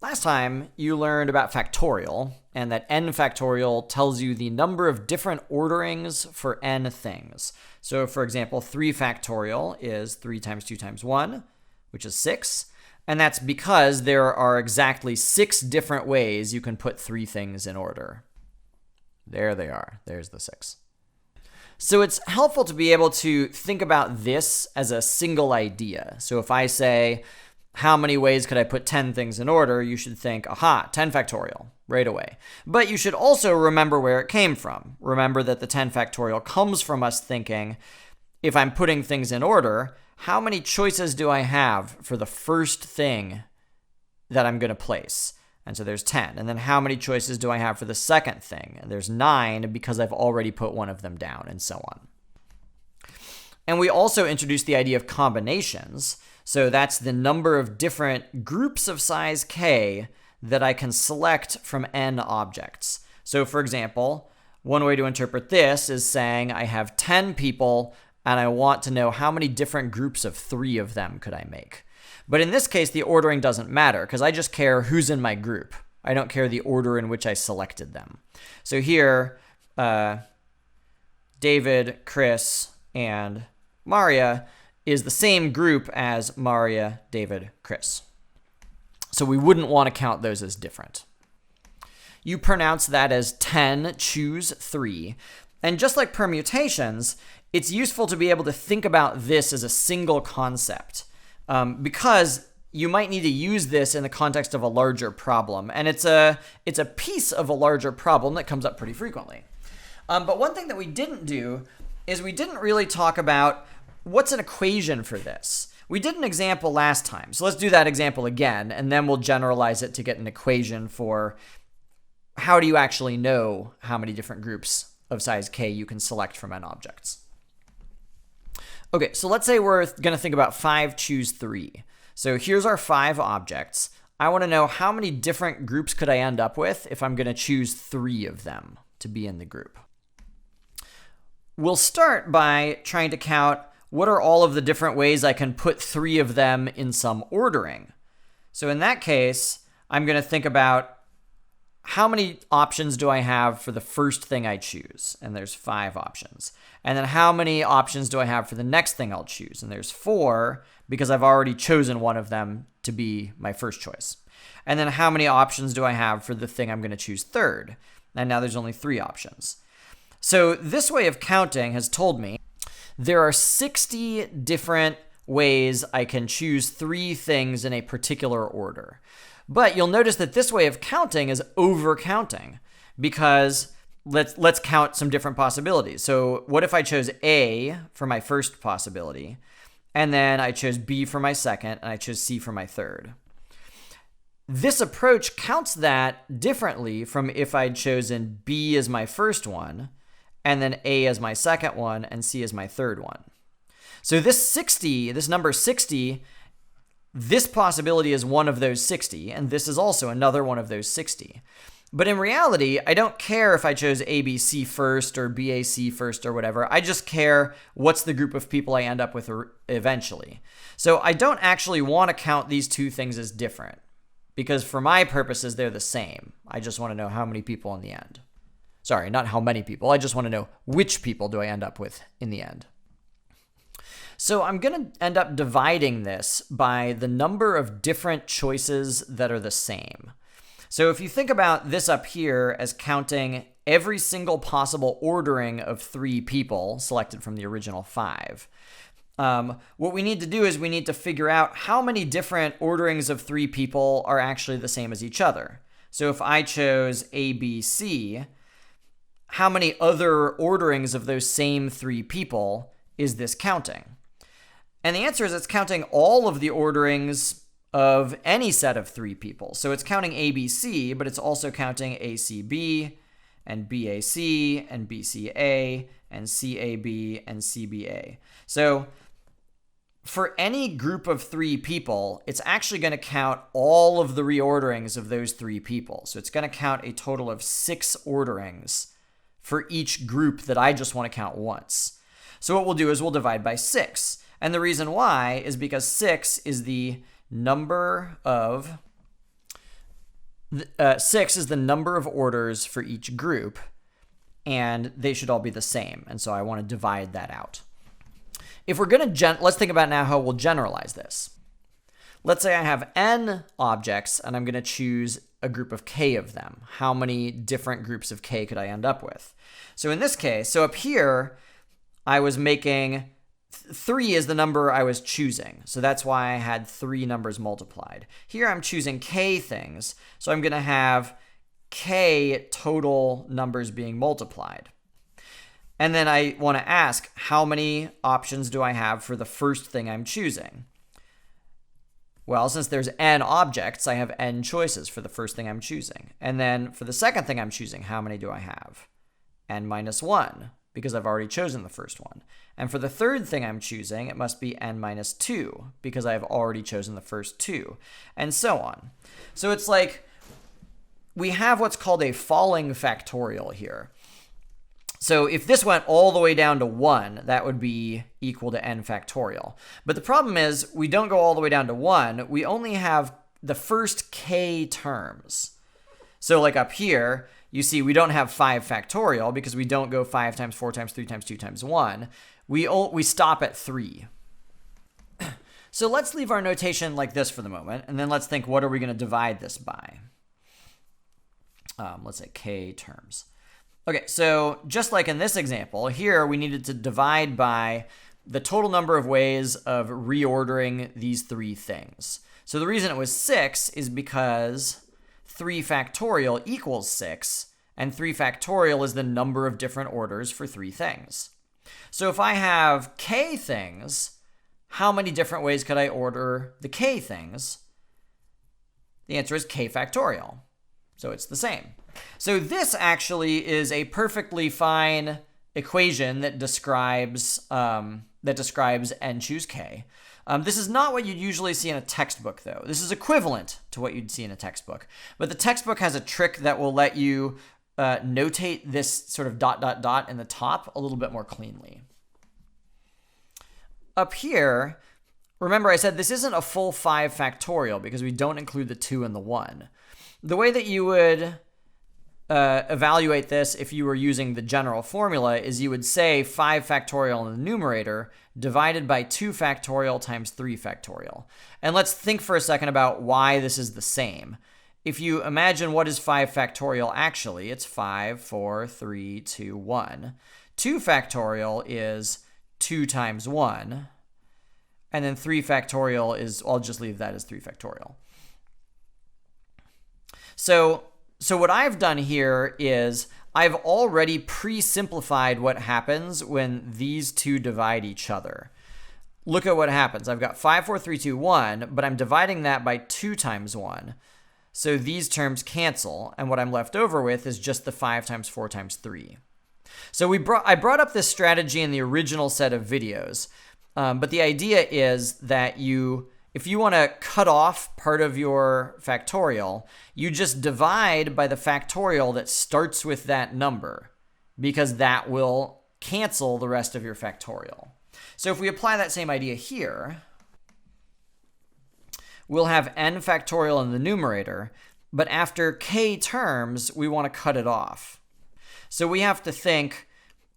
Last time, you learned about factorial, and that n factorial tells you the number of different orderings for n things. So, for example, 3 factorial is 3 times 2 times 1, which is 6. And that's because there are exactly 6 different ways you can put 3 things in order. There they are. There's the 6. So it's helpful to be able to think about this as a single idea. So if I say, how many ways could I put 10 things in order? You should think, aha, 10 factorial, right away. But you should also remember where it came from. Remember that the 10 factorial comes from us thinking, if I'm putting things in order, how many choices do I have for the first thing that I'm going to place? And so there's 10. And then how many choices do I have for the second thing? And there's 9 because I've already put one of them down, and so on. And we also introduced the idea of combinations. So that's the number of different groups of size k that I can select from n objects. So for example, one way to interpret this is saying I have 10 people and I want to know how many different groups of 3 of them could I make. But in this case, the ordering doesn't matter because I just care who's in my group. I don't care the order in which I selected them. So here, David, Chris, and Maria is the same group as Maria, David, Chris. So we wouldn't want to count those as different. You pronounce that as 10, choose 3. And just like permutations, it's useful to be able to think about this as a single concept because you might need to use this in the context of a larger problem. And it's a piece of a larger problem that comes up pretty frequently. But one thing that we didn't do is we didn't really talk about what's an equation for this. We did an example last time, so let's do that example again, and then we'll generalize it to get an equation for how do you actually know how many different groups of size k you can select from n objects. Okay, so let's say we're going to think about 5 choose 3. So here's our 5 objects. I want to know how many different groups could I end up with if I'm going to choose 3 of them to be in the group. We'll start by trying to count what are all of the different ways I can put 3 of them in some ordering. So in that case, I'm going to think about how many options do I have for the first thing I choose? And there's 5 options. And then how many options do I have for the next thing I'll choose? And there's 4 because I've already chosen one of them to be my first choice. And then how many options do I have for the thing I'm going to choose third? And now there's only 3 options. So this way of counting has told me there are 60 different ways I can choose 3 things in a particular order. But you'll notice that this way of counting is overcounting because let's count some different possibilities. So what if I chose A for my first possibility, and then I chose B for my second, and I chose C for my third? This approach counts that differently from if I'd chosen B as my first one, and then A as my second one, and C as my third one. So this number 60, this possibility is one of those 60, and this is also another one of those 60. But in reality, I don't care if I chose ABC first or BAC first or whatever. I just care what's the group of people I end up with eventually. So I don't actually want to count these 2 things as different because for my purposes, they're the same. I just want to know how many people in the end. Sorry, not how many people. I just want to know which people do I end up with in the end. So I'm going to end up dividing this by the number of different choices that are the same. So if you think about this up here as counting every single possible ordering of 3 people selected from the original 5, what we need to do is we need to figure out how many different orderings of 3 people are actually the same as each other. So if I chose ABC, how many other orderings of those same 3 people is this counting? And the answer is it's counting all of the orderings of any set of 3 people. So it's counting ABC, but it's also counting ACB and BAC and BCA and CAB and CBA. So for any group of 3 people, it's actually going to count all of the reorderings of those 3 people. So it's going to count a total of 6 orderings for each group that I just want to count once. So what we'll do is we'll divide by 6. And the reason why is because 6 is the number of 6 is the number of orders for each group, and they should all be the same. And so I want to divide that out. If we're going to, let's think about now how we'll generalize this. Let's say I have n objects, and I'm going to choose a group of k of them. How many different groups of k could I end up with? So in this case, so up here, I was making 3 is the number I was choosing. So that's why I had 3 numbers multiplied. Here I'm choosing k things. So I'm going to have k total numbers being multiplied. And then I want to ask, how many options do I have for the first thing I'm choosing? Well, since there's n objects, I have n choices for the first thing I'm choosing. And then for the second thing I'm choosing, how many do I have? N minus 1, because I've already chosen the first one. And for the third thing I'm choosing, it must be n minus 2, because I've already chosen the first 2, and so on. So it's like we have what's called a falling factorial here. So if this went all the way down to 1, that would be equal to n factorial. But the problem is we don't go all the way down to 1. We only have the first k terms. So like up here, you see we don't have 5 factorial because we don't go 5 times 4 times 3 times 2 times 1. We stop at 3. So let's leave our notation like this for the moment, and then let's think, what are we going to divide this by? Let's say k terms. Okay, so just like in this example, here we needed to divide by the total number of ways of reordering these 3 things. So the reason it was 6 is because 3 factorial equals 6, and 3 factorial is the number of different orders for 3 things. So if I have k things, how many different ways could I order the k things? The answer is k factorial. So it's the same. So this actually is a perfectly fine equation that describes n choose k. This is not what you'd usually see in a textbook, though. This is equivalent to what you'd see in a textbook. But the textbook has a trick that will let you notate this sort of ... in the top a little bit more cleanly. Up here, remember I said this isn't a full 5 factorial because we don't include the 2 and the 1. The way that you would evaluate this if you were using the general formula is you would say 5 factorial in the numerator divided by 2 factorial times 3 factorial. And let's think for a second about why this is the same. If you imagine what is 5 factorial actually, it's 5, 4, 3, 2, 1. 2 factorial is 2 times 1. And then 3 factorial is, I'll just leave that as 3 factorial. So what I've done here is I've already pre-simplified what happens when these two divide each other. Look at what happens. I've got 5, 4, 3, 2, 1, but I'm dividing that by 2 times 1. So these terms cancel, and what I'm left over with is just the 5 times 4 times 3. So I brought up this strategy in the original set of videos, but the idea is that if you want to cut off part of your factorial, you just divide by the factorial that starts with that number, because that will cancel the rest of your factorial. So if we apply that same idea here, we'll have n factorial in the numerator, but after k terms, we want to cut it off. So we have to think,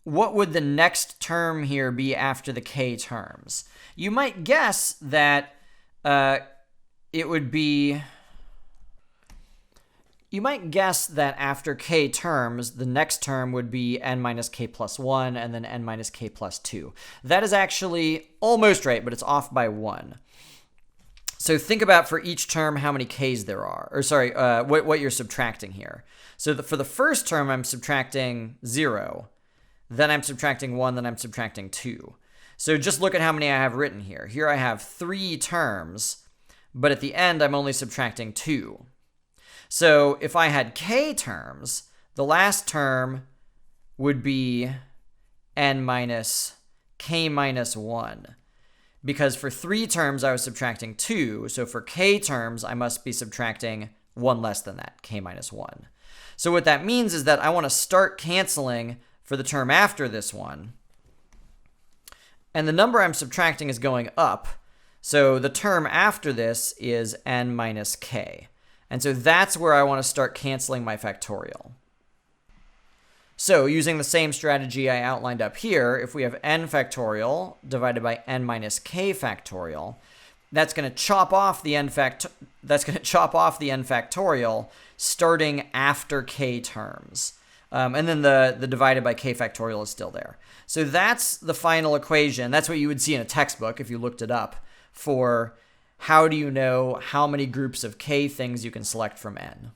what would the next term here be after the k terms? You might guess that it would be, you might guess that after k terms, the next term would be n minus k plus 1 and then n minus k plus 2. That is actually almost right, but it's off by 1. So think about for each term how many k's there are, or sorry, what you're subtracting here. So for the first term, I'm subtracting 0, then I'm subtracting 1, then I'm subtracting 2. So just look at how many I have written here. Here I have 3 terms, but at the end I'm only subtracting 2. So if I had k terms, the last term would be n minus k minus 1. Because for 3 terms I was subtracting 2, so for k terms I must be subtracting 1 less than that, k minus 1. So what that means is that I want to start canceling for the term after this one, and the number I'm subtracting is going up, so the term after this is n minus k. And so that's where I want to start canceling my factorial. So using the same strategy I outlined up here, if we have n factorial divided by n minus k factorial, that's going to chop off the n factorial starting after k terms. And then the divided by k factorial is still there. So that's the final equation. That's what you would see in a textbook if you looked it up for how do you know how many groups of k things you can select from n.